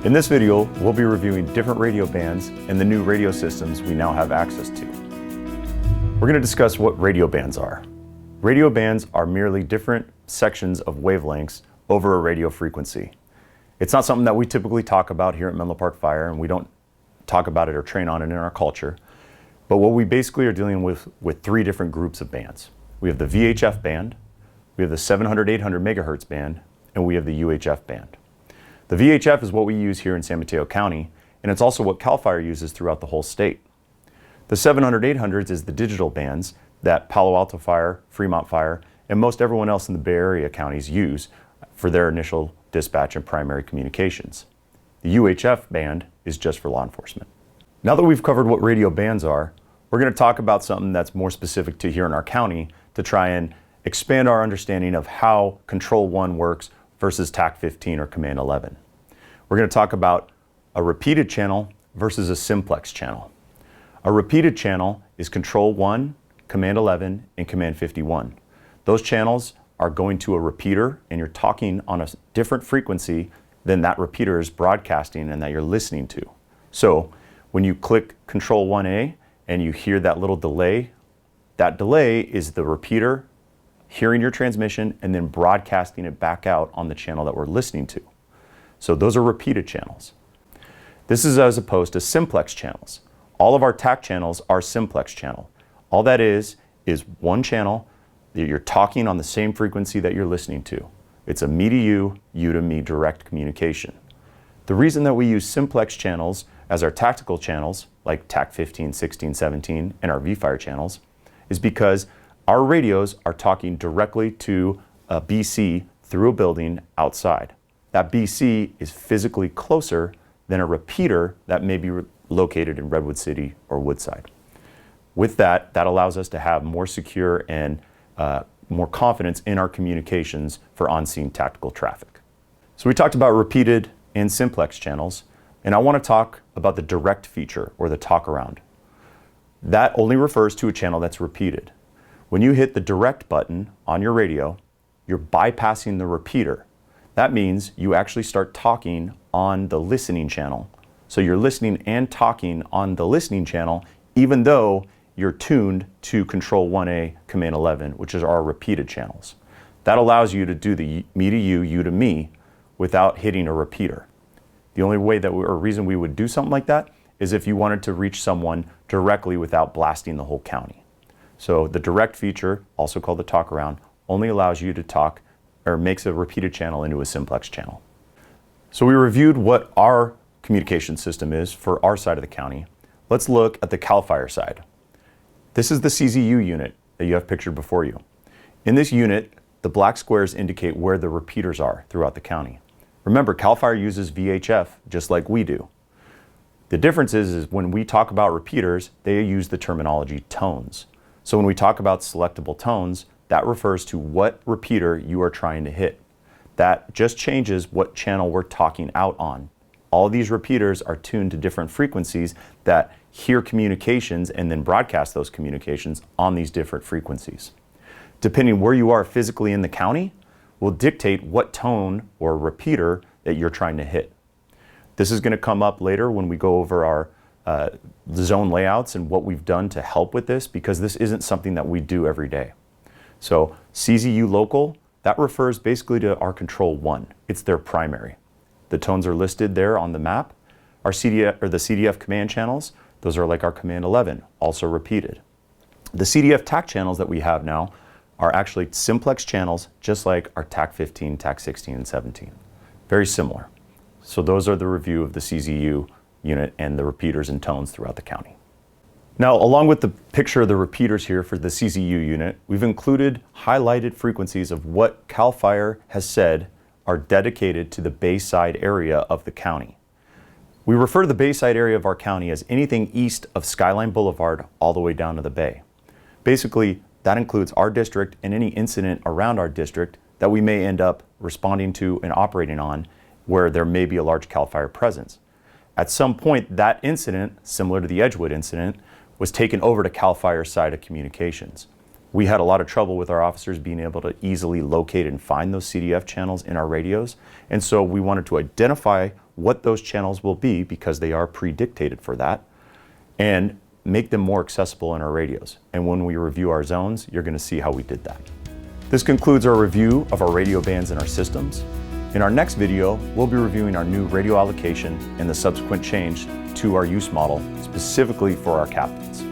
In this video, we'll be reviewing different radio bands and the new radio systems we now have access to. We're going to discuss what radio bands are. Radio bands are merely different sections of wavelengths over a radio frequency. It's not something that we typically talk about here at Menlo Park Fire, and we don't talk about it or train on it in our culture. But what we basically are dealing with three different groups of bands. We have the VHF band, we have the 700-800 megahertz band, and we have the UHF band. The VHF is what we use here in San Mateo County, and it's also what CAL FIRE uses throughout the whole state. The 700-800s is the digital bands that Palo Alto Fire, Fremont Fire, and most everyone else in the Bay Area counties use for their initial dispatch and primary communications. The UHF band is just for law enforcement. Now that we've covered what radio bands are, we're going to talk about something that's more specific to here in our county to try and expand our understanding of how Control 1 works versus TAC 15 or Command 11. We're going to talk about a repeated channel versus a simplex channel. A repeated channel is Control 1, Command 11, and Command 51. Those channels are going to a repeater, and you're talking on a different frequency than that repeater is broadcasting and that you're listening to. So when you click Control 1A and you hear that little delay, that delay is the repeater hearing your transmission and then broadcasting it back out on the channel that we're listening to. So those are repeated channels. This is as opposed to simplex channels. All of our TAC channels are simplex channel. All that is one channel that you're talking on the same frequency that you're listening to. It's a me to you, you to me direct communication. The reason that we use simplex channels as our tactical channels, like TAC 15, 16, 17, and our V-Fire channels, is because our radios are talking directly to a BC through a building outside. That BC is physically closer than a repeater that may be located in Redwood City or Woodside. With that allows us to have more secure and more confidence in our communications for on-scene tactical traffic. So we talked about repeated and simplex channels, and I want to talk about the direct feature or the talk around. That only refers to a channel that's repeated. When you hit the direct button on your radio, you're bypassing the repeater. That means you actually start talking on the listening channel. So you're listening and talking on the listening channel, even though you're tuned to Control 1A, Command 11, which is our repeated channels. That allows you to do the me to you, you to me, without hitting a repeater. The only way that or reason we would do something like that is if you wanted to reach someone directly without blasting the whole county. So the direct feature, also called the talk around, only allows you to talk or makes a repeated channel into a simplex channel. So we reviewed what our communication system is for our side of the county. Let's look at the CAL FIRE side. This is the CZU unit that you have pictured before you. In this unit, the black squares indicate where the repeaters are throughout the county. Remember, CAL FIRE uses VHF just like we do. The difference is when we talk about repeaters, they use the terminology tones. So when we talk about selectable tones, that refers to what repeater you are trying to hit. That just changes what channel we're talking out on. All of these repeaters are tuned to different frequencies that hear communications and then broadcast those communications on these different frequencies. Depending where you are physically in the county will dictate what tone or repeater that you're trying to hit. This is going to come up later when we go over our zone layouts and what we've done to help with this, because this isn't something that we do every day. So CZU local, that refers basically to our Control 1. It's their primary. The tones are listed there on the map. Our CDF or the CDF command channels, those are like our Command 11, also repeated. The CDF TAC channels that we have now are actually simplex channels, just like our TAC 15, TAC 16, and 17. Very similar. So those are the review of the CZU unit and the repeaters and tones throughout the county. Now, along with the picture of the repeaters here for the CZU unit, we've included highlighted frequencies of what CAL FIRE has said are dedicated to the Bayside area of the county. We refer to the Bayside area of our county as anything east of Skyline Boulevard all the way down to the Bay. Basically, that includes our district and any incident around our district that we may end up responding to and operating on where there may be a large CAL FIRE presence. At some point, that incident, similar to the Edgewood incident, was taken over to CAL FIRE's side of communications. We had a lot of trouble with our officers being able to easily locate and find those CDF channels in our radios, and so we wanted to identify what those channels will be because they are pre-dictated for that, and make them more accessible in our radios. And when we review our zones, you're going to see how we did that. This concludes our review of our radio bands in our systems. In our next video, we'll be reviewing our new radio allocation and the subsequent change to our use model specifically for our captains.